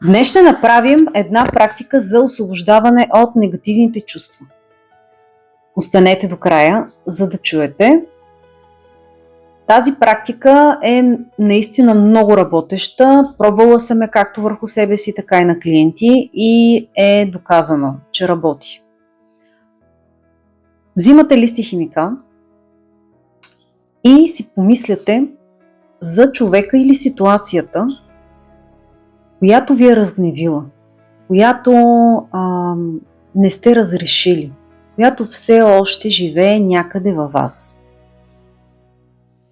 Днес ще направим една практика за освобождаване от негативните чувства. Останете до края, за да чуете. Тази практика е наистина много работеща. Пробвала съм я както върху себе си, така и на клиенти и е доказано, че работи. Взимате листи химика и си помисляте за човека или ситуацията, която ви е разгневила, която не сте разрешили, която все още живее някъде във вас.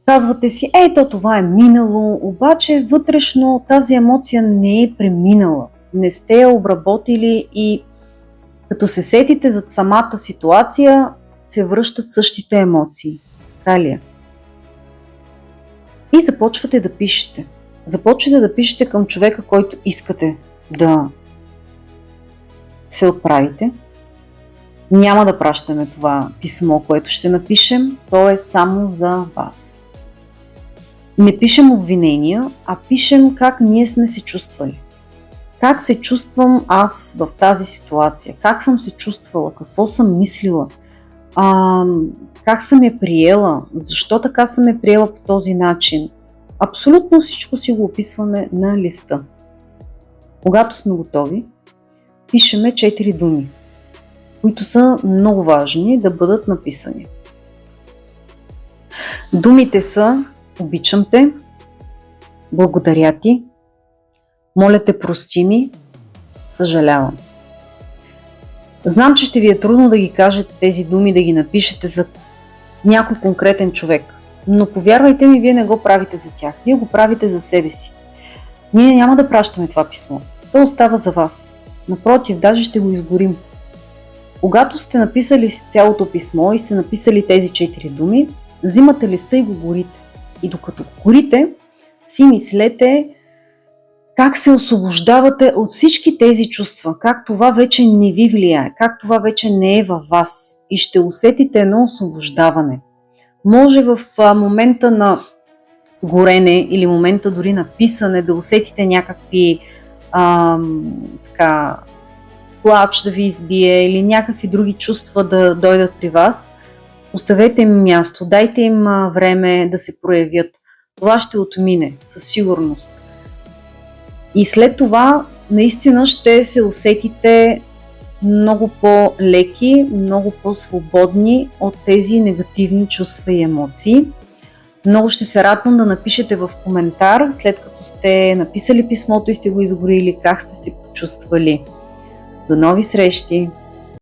Казвате си, това е минало, обаче вътрешно тази емоция не е преминала, не сте я обработили и като се сетите за самата ситуация, се връщат същите емоции. Така ли е? И започвате да пишете. Започвате да пишете към човека, който искате да се отправите. Няма да пращаме това писмо, което ще напишем. То е само за вас. Не пишем обвинения, а пишем как ние сме се чувствали. Как се чувствам аз в тази ситуация? Как съм се чувствала? Какво съм мислила? Как съм я приела? Защо така съм я приела по този начин? Абсолютно всичко си го описваме на листа. Когато сме готови, пишеме 4 думи, които са много важни да бъдат написани. Думите са: обичам те, благодаря ти, моля те, прости ми, съжалявам. Знам, че ще ви е трудно да ги кажете тези думи, да ги напишете за някой конкретен човек. Но повярвайте ми, вие не го правите за тях. Вие го правите за себе си. Ние няма да пращаме това писмо. То остава за вас. Напротив, даже ще го изгорим. Когато сте написали цялото писмо и сте написали тези 4 думи, взимате листа и го горите. И докато го горите, си мислете как се освобождавате от всички тези чувства, как това вече не ви влияе, как това вече не е във вас. И ще усетите едно освобождаване. Може в момента на горене или момента дори на писане да усетите някакви плач да ви избие или някакви други чувства да дойдат при вас. Оставете им място, дайте им време да се проявят. Това ще отмине със сигурност. И след това наистина ще се усетите много по-леки, много по-свободни от тези негативни чувства и емоции. Много ще се радвам да напишете в коментар, след като сте написали писмото и сте го изгорили, как сте се почувствали. До нови срещи!